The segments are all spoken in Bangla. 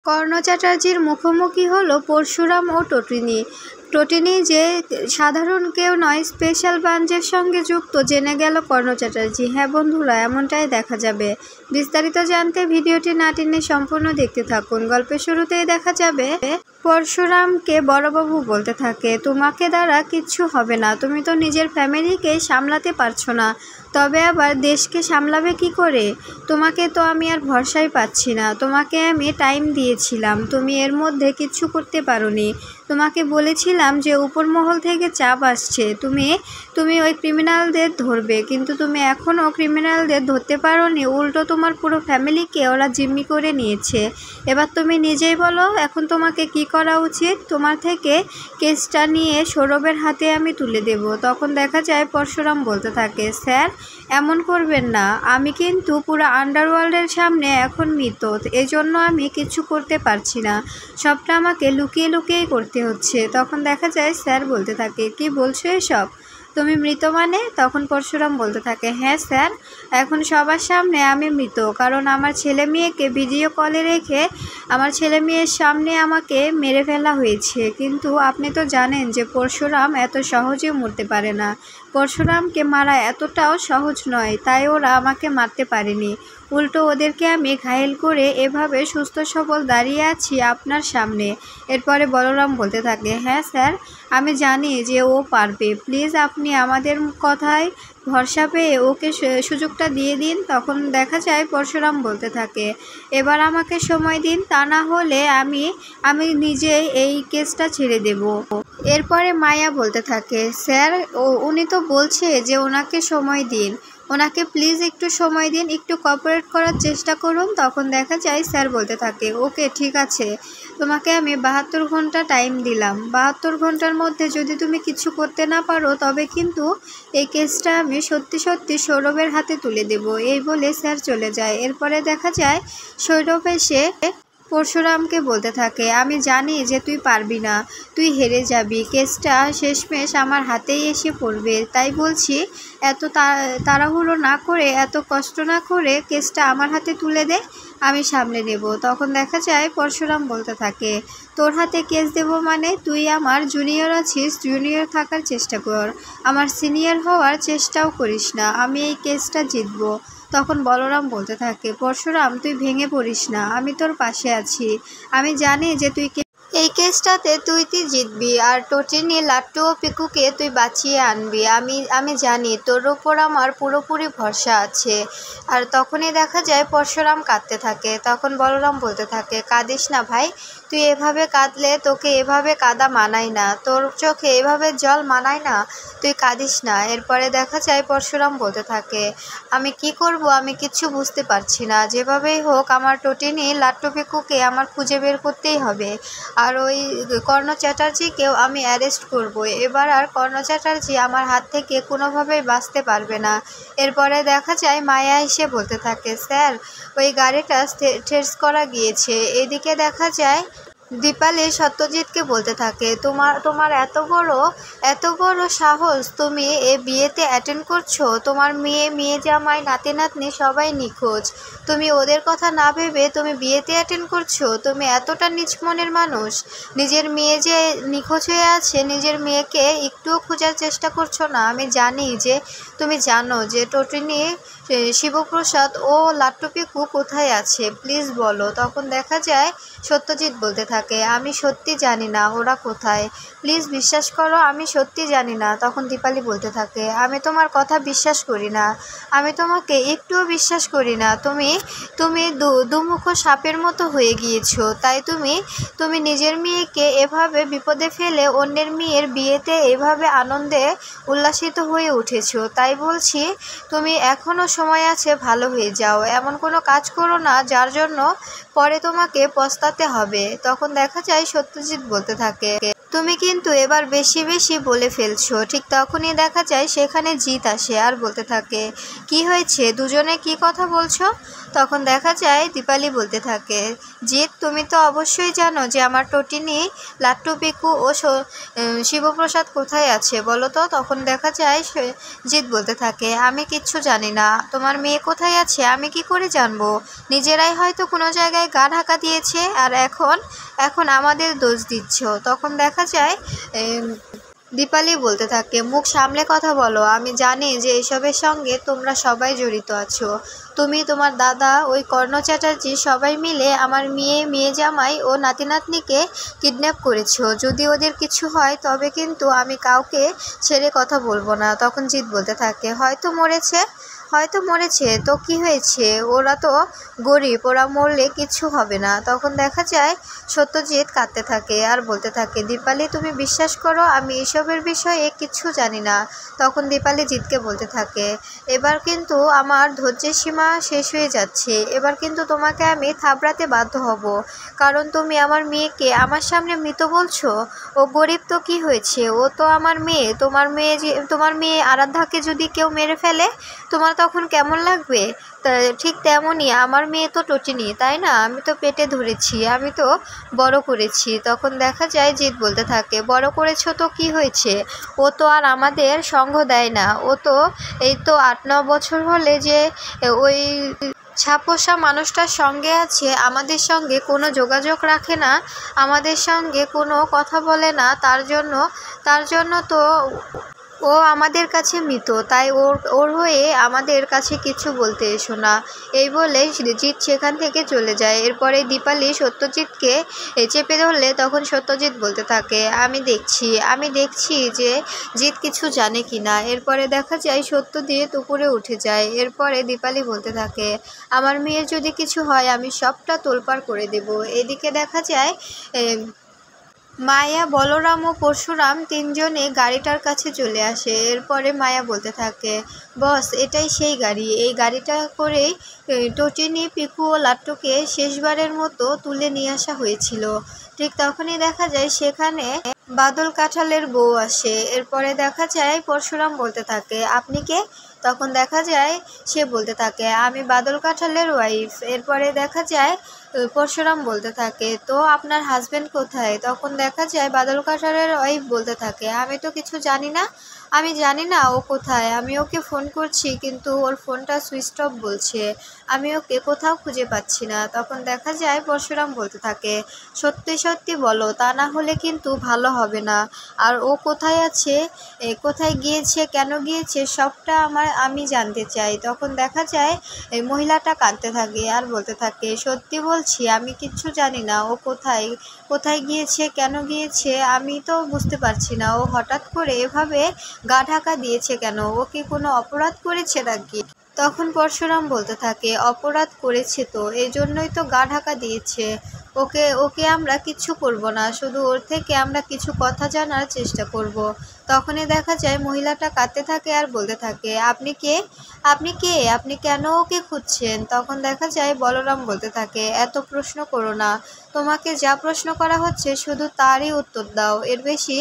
কর্ণ চ্যাটার্জির মুখোমুখি হলো পরশুরাম ও টটিনি। টটিনি যে সাধারণ কেউ নয়, স্পেশাল ব্রাঞ্চের সঙ্গে যুক্ত জেনে গেল কর্ণ চ্যাটার্জি। হ্যাঁ বন্ধুরা, এমনটাই দেখা যাবে। বিস্তারিত জানতে ভিডিওটি না টেনে সম্পূর্ণ দেখতে থাকুন। গল্পের শুরুতেই দেখা যাবে পরশুরামকে বড়বাবু বলতে থাকে, তোমাকে দ্বারা কিচ্ছু হবে না, তুমি তো নিজের ফ্যামিলিকে সামলাতে পারছো না, তবে আবার দেশকে সামলাবে কি করে? তোমাকে তো আমি আর ভরসাই পাচ্ছি না। তোমাকে আমি টাইম দিয়েছিলাম, তুমি এর মধ্যে কিচ্ছু করতে পারোনি। তোমাকে বলেছিলাম যে উপর মহল থেকে চাপ আসছে, তুমি ওই ক্রিমিনালদের ধরবে, কিন্তু তুমি এখনও ক্রিমিনালদের ধরতে পারোনি। উল্টো তোমার পুরো ফ্যামিলিকে ওরা জিম্মি করে নিয়েছে। এবার তুমি নিজেই বলো এখন তোমাকে কি করা উচিত। তোমার থেকে কেসটা নিয়ে সৌরভের হাতে আমি তুলে দেব। তখন দেখা যায় পরশুরাম বলতে থাকে, স্যার এমন করবেন না, আমি কিন্তু পুরো আন্ডারওয়ার্ল্ডের সামনে এখন মৃত, এজন্য আমি কিছু করতে পারছি না, সবটা আমাকে লুকিয়ে লুকিয়েই করতে হচ্ছে। তখন দেখা যায় স্যার বলতে থাকে, কি বলছো এসব? তুমি মৃত মানে? তখন পরশুরাম বলতে থাকে, হ্যাঁ স্যার, এখন সবার সামনে আমি মৃত, কারণ আমার ছেলে মেয়েকে ভিডিও কলে রেখে আমার ছেলে মেয়ের সামনে আমাকে মেরে ফেলা হয়েছে। কিন্তু আপনি তো জানেন যে পরশুরাম এত সহজে মরতে পারে না। পরশুরামকে মারা এতটাও সহজ নয়, তাই ওরা আমাকে মারতে পারেনি। উল্টো ওদেরকে আমি ঘায়েল করে এভাবে সুস্থ সবল দাঁড়িয়ে আছি আপনার সামনে। এরপরে বলরাম বলতে থাকে, হ্যাঁ স্যার, আমি জানি যে ও পারবে, প্লিজ আপনি আমাদের কথায় ভরসা পেয়ে ওকে সুযোগটা দিয়ে দিন। তখন দেখা যায় পরশুরাম বলতে থাকে, এবার আমাকে সময় দিন, তা না হলে আমি নিজেই এই কেসটা ছেড়ে দেব। এরপরে মায়া বলতে থাকে, স্যার উনি তো বলছে যে ওনাকে সময় দিন, ওনাকে প্লিজ একটু সময় দিন, একটু কোঅপারেট করার চেষ্টা করুন। তখন দেখা যায় স্যার বলতে থাকে, ওকে ঠিক আছে, তোমাকে আমি 72 ঘন্টা টাইম দিলাম। 72 ঘন্টার মধ্যে যদি তুমি কিছু করতে না পারো তবে কিন্তু এই কেসটা আমি সত্যি সত্যি সৌরভের হাতে তুলে দেব। এই বলে স্যার চলে যায়। এরপরে দেখা যায় সৌরভ এসে পরশুরামকে বলতে থাকে, আমি জানি যে তুই পারবি না, তুই হেরে যাবি, কেসটা শেষমেশ আমার হাতেই এসে পড়বে, তাই বলছি এত তাড়াহুড়ো না করে, এত কষ্ট না করে কেসটা আমার হাতে তুলে দে, আমি সামলে নেব। তখন দেখা যায় পরশুরাম বলতে থাকে, তোর হাতে কেস দেব মানে? তুই আমার জুনিয়র আছিস, জুনিয়র থাকার চেষ্টা কর, আমার সিনিয়র হওয়ার চেষ্টাও করিস না, আমি এই কেসটা জিতব। তখন বলরাম বলতে থাকে, পরশুরাম তুই ভেঙে পড়িস না, আমি তোর পাশে আছি, আমি জানি যে এই কেসটাতে তুই জিতবি, আর টটিনি, লাট্টু ও পিকুকে তুই বাঁচিয়ে আনবি, আমি জানি তোর ওপর আমার পুরোপুরি ভরসা আছে। আর তখনই দেখা যায় পরশুরাম কাঁদতে থাকে। তখন বলরাম বলতে থাকে, কাঁদিস না ভাই, তুই এভাবে কাঁদলে তোকে এভাবে কাঁদা মানায় না, তোর চোখে এভাবে জল মানায় না, তুই কাঁদিস না। এরপরে দেখা যায় পরশুরাম বলতে থাকে, আমি কি করব আমি কিচ্ছু বুঝতে পারছি না, যেভাবেই হোক আমার টটিনি, লাট্টু, পিকুকে আমার খুঁজে বের করতেই হবে, আর ওই কর্ণ চ্যাটার্জিকেও আমি অ্যারেস্ট করব। এবার আর কর্ণ চ্যাটার্জি আমার হাত থেকে কোনোভাবেই বাঁচতে পারবে না। এরপরে দেখা যায় মায়া এসে বলতে থাকে, স্যার ওই গাড়িটা ট্রেস করা গিয়েছে। এদিকে দেখা যায় দীপালি সত্যজিৎকে বলতে থাকে, তোমার এত বড় সাহস, তুমি এ বিয়েতে অ্যাটেন্ড করছো? তোমার মেয়ে জামাই, নাতি নাতনি সবাই নিখোঁজ, তুমি ওদের কথা না ভেবে তুমি বিয়েতে অ্যাটেন্ড করছো? তুমি এতটা নিচ মনের মানুষ? নিজের মেয়ে যে নিখোঁজ হয়ে আছে, নিজের মেয়েকে একটুও খোঁজার চেষ্টা করছো না? আমি জানি যে তুমি জানো যে টটিনি, শিবপ্রসাদ ও লাট্টু, পিকু কোথায় আছে, প্লিজ বলো। তখন দেখা যায় সত্যজিৎ বলতে থাকে, আমি সত্যি জানি না ওরা কোথায়, প্লিজ বিশ্বাস করো, আমি সত্যি জানি না। তখন দীপালি বলতে থাকে, আমি তোমার কথা বিশ্বাস করি না, আমি তোমাকে একটুও বিশ্বাস করি না, তুমি দুমুখ সাপের মতো হয়ে গিয়েছো, তাই তুমি নিজের মেয়েকে এভাবে বিপদে ফেলে অন্যের মেয়ের বিয়েতে এভাবে আনন্দে উল্লাসিত হয়ে উঠেছো। তাই বলছি তুমি এখনও সময় আছে, ভালো হয়ে যাও, এমন কোনো কাজ করো না যার জন্য পরে তোমাকে পস্তাতে হবে। তখন দেখা যায় সত্যজিৎ বলতে থাকে, তুমি কিন্তু এবার বেশি বেশি বলে ফেলছো। ঠিক তখনই দেখা যায় সেখানে জিৎ আসে আর বলতে থাকে, কি হয়েছে, দুজনে কি কথা বলছো? তখন দেখা যায় দীপালি বলতে থাকে, জিৎ তুমি তো অবশ্যই জানো যে আমার টটিনি, লাট্টু, পিকু ও শিবপ্রসাদ কোথায় আছে বলো তো। তখন দেখা যায় জিৎ বলতে থাকে, আমি কিচ্ছু জানি না, তোমার মেয়ে কোথায় আছে আমি কি করে জানবো? নিজেরাই হয়তো কোনো জায়গায় গা ঢাকা দিয়েছে আর এখন আমাদের দোষ দিচ্ছ। তখন দেখা যায় দীপালি বলতে থাকে, মুখ সামলে কথা বলো, আমি জানি যে এসবের সঙ্গে তোমরা সবাই জড়িত আছো। তুমি, তোমার দাদা, ওই কর্ণ চ্যাটার্জি সবাই মিলে আমার মেয়ে জামাই ও নাতি নাতনিকে কিডন্যাপ করেছো। যদি ওদের কিছু হয় তবে কিন্তু আমি কাউকে ছেড়ে কথা বলবো না। তখন জিৎ বলতে থাকে, হয়তো মরেছে তো কি হয়েছে, ওরা তো গরিব, ওরা মরলে কিছু হবে না। তখন দেখা যায় সত্যজিৎ কাঁদতে থাকে আর বলতে থাকে, দীপালি তুমি বিশ্বাস করো আমি এসবের বিষয়ে কিছু জানি না। তখন দীপালি জিৎকে বলতে থাকে, এবার কিন্তু আমার ধৈর্যের সীমা শেষ হয়ে যাচ্ছে, এবার কিন্তু তোমাকে আমি থাবড়াতে বাধ্য হব, কারণ তুমি আমার মেয়েকে আমার সামনে মৃত বলছো। ও গরিব তো কি হয়েছে, ও তো আমার মেয়ে। তোমার মেয়ে আরাধ্যাকে যদি কেউ মেরে ফেলে তোমার তখন কেমন লাগবে? ঠিক তেমনই আমার মেয়ে তো টটিনি, তাই না? আমি তো পেটে ধরেছি, আমি তো বড় করেছি। তখন দেখা যায় জিৎ বলতে থাকে, বড় করেছো তো কি হয়েছে, ও তো আর আমাদের সঙ্গ দেয় না। ও তো এই তো 8-9 বছর হলে যে ওই ছাপোষা মানুষটার সঙ্গে আছে, আমাদের সঙ্গে কোনো যোগাযোগ রাখে না, আমাদের সঙ্গে কোনো কথা বলে না। তার জন্য তো ও আমাদের কাছে মৃত, তাই ওর হয়ে আমাদের কাছে কিছু বলতে এসো না। এই বলে জিৎ সেখান থেকে চলে যায়। এরপরে দীপালি সত্যজিৎকে চেপে ধরলে তখন সত্যজিৎ বলতে থাকে, আমি দেখছি যে জিৎ কিছু জানে কি না। এরপরে দেখা যায় সত্যজিৎ উপরে উঠে যায়। এরপরে দীপালি বলতে থাকে, আমার মেয়ের যদি কিছু হয় আমি সবটা তোলপাড় করে দেব। এদিকে দেখা যায় মায়া, বলরাম ও পরশুরাম তিনজনে গাড়িটার কাছে চলে আসে। এরপরে মায়া বলতে থাকে, বস এটাই সেই গাড়ি, এই গাড়িটা করেই টটিনি, পিকু ও লাট্টুকে শেষবারের মতো তুলে নিয়ে আসা হয়েছিল। ঠিক তখনই দেখা যায় সেখানে বাদল কাঁঠালের বউ আসে। এরপরে দেখা যায় পরশুরাম বলতে থাকে, আপনি কে? তখন দেখা যায় সে বলতে থাকে, আমি বাদল কাঁঠালের ওয়াইফ। এরপরে দেখা যায় পরশুরাম বলতে থাকে, তো আপনার হাজবেন্ড কোথায়? তখন দেখা যায় বাদল কাঁঠালের ওয়াইফ বলতে থাকে, আমি তো কিছু জানি না ও কোথায়, আমি ওকে ফোন করছি কিন্তু ওর ফোনটা সুইচ অফ বলছে, আমি ওকে কোথাও খুঁজে পাচ্ছি না। তখন দেখা যায় পরশুরাম বলতে থাকে, সত্যি সত্যি বলো, তা না হলে কিন্তু ভালো হবে না। আর ও কোথায় আছে, কোথায় গিয়েছে, কেন গিয়েছে, সবটা আমি জানতে চাই। তখন দেখা যায় এই মহিলাটা কাঁদতে থাকে আর বলতে থাকে, সত্যি বলছি আমি কিচ্ছু জানি না, ও কোথায় গিয়েছে, কেন গিয়েছে আমি তো বুঝতে পারছি না। ও হঠাৎ করে এভাবে গা ঢাকা দিয়েছে কেন? ও কি কোনো অপরাধ করেছে নাকি? তখন পরশুরাম বলতে থাকে, অপরাধ করেছে তো, এই জন্যই তো গা ঢাকা দিয়েছে। ওকে আমরা কিচ্ছু করব না, শুধু ওর থেকে আমরা কিছু কথা জানার চেষ্টা করব। তখনই দেখা যায় মহিলাটা কাঁদতে থাকে আর বলতে থাকে, আপনি কে? আপনি কেন ওকে খুঁজছেন? তখন দেখা যায় বলরাম বলতে থাকে, এত প্রশ্ন করো না, তোমাকে যা প্রশ্ন করা হচ্ছে শুধু তারই উত্তর দাও, এর বেশি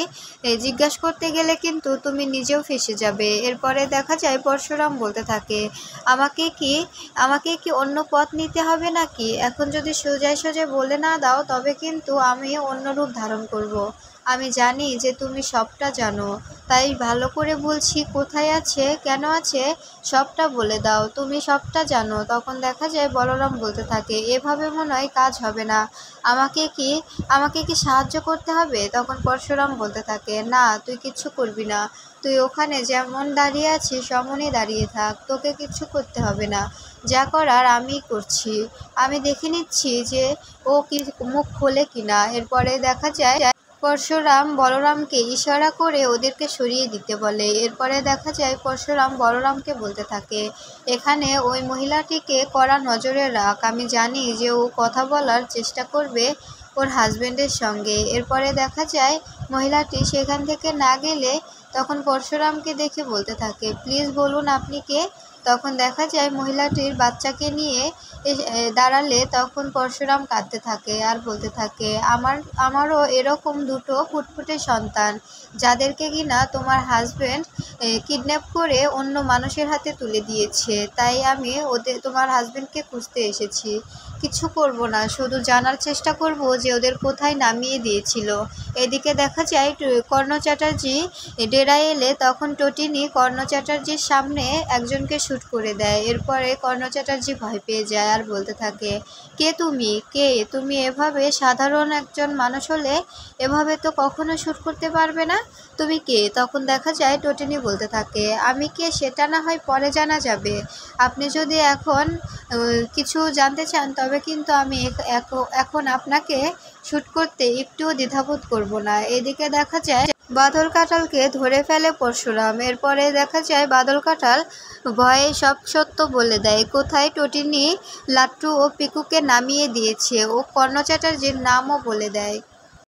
জিজ্ঞাসা করতে গেলে কিন্তু তুমি নিজেও ফেঁসে যাবে। এরপরে দেখা যায় পরশুরাম বলতে থাকে, আমাকে কি অন্য পথ নিতে হবে নাকি? এখন যদি সোজায় বলে না দাও তবে কিন্তু আমি অন্য রূপ ধারণ করব। আমি জানি যে তুমি সবটা জানো, তাই ভালো করে বলছি, কোথায় আছে, কেন আছে, সবটা বলে দাও, তুমি সবটা জানো। তখন দেখা যায় বলরাম বলতে থাকে, এভাবে মনে হয় কাজ হবে না, আমাকে কি সাহায্য করতে হবে? তখন পরশুরাম বলতে থাকে, না তুই কিচ্ছু করবি না, তুই ওখানে যেমন দাঁড়িয়ে আছিস সেমনই দাঁড়িয়ে থাক, তোকে কিচ্ছু করতে হবে না, যা করার আমিই করছি, আমি দেখে নিচ্ছি যে ও কি মুখ খোলে কিনা। এরপরে দেখা যায় পরশুরাম বলরামকে ইশারা করে ওদেরকে সরিয়ে দিতে বলে। এরপরে দেখা যায় পরশুরাম বলরামকে বলতে থাকে, এখানে ওই মহিলাটিকে কড়া নজরে রাখ, আমি জানি যে ও কথা বলার চেষ্টা করবে ওর হাজবেন্ডের সঙ্গে। এরপরে দেখা যায় মহিলাটি সেখান থেকে না গেলে তখন পরশুরামকে দেখে বলতে থাকে, প্লিজ বলুন আপনি কে? তখন দেখা যায় মহিলাটির বাচ্চাকে নিয়ে দাঁড়ালে তখন পরশুরাম কাঁদতে থাকে আর বলতে থাকে, আমারও এরকম দুটো ফুটফুটে সন্তান, যাদেরকে কিনা তোমার হাজব্যান্ড কিডন্যাপ করে অন্য মানুষের হাতে তুলে দিয়েছে। তাই আমি তোমার হাজব্যান্ডকে খুঁজতে এসেছি। কিছু করব না, শুধু জানার চেষ্টা করব যে ওদের কোথায় নামিয়ে দিয়েছিল। এদিকে দেখা যায় কর্ণ চ্যাটার্জি ডেরায় এলে তখন টটিনি কর্ণ চ্যাটার্জির সামনে একজনকে শ্যুট করে দেয়। এরপরে কর্ণ চ্যাটার্জি ভয় পেয়ে যায় আর বলতে থাকে, তুমি এভাবে সাধারণ একজন মানুষ হলে এভাবে তো কখনো শ্যুট করতে পারবে না, তুমি কে? তখন দেখা যায় টটিনি বলতে থাকে, আমি কে সেটা না হয় পরে জানা যাবে। আপনি যদি এখন কিছু জানতে চান তবে কিন্তু আমি এখন আপনাকে শ্যুট করতে একটুও দ্বিধাবোধ করব না। এদিকে দেখা যায় বাদল কাঁঠালকে ধরে ফেলে পরশুরাম। এরপরে দেখা যায় বাদল কাঁঠাল ভয়ে সব সত্য বলে দেয়, কোথায় টটিনি লাট্টু ও পিকুকে নামিয়ে দিয়েছে, ও কর্ণ চ্যাটার্জির নামও বলে দেয়।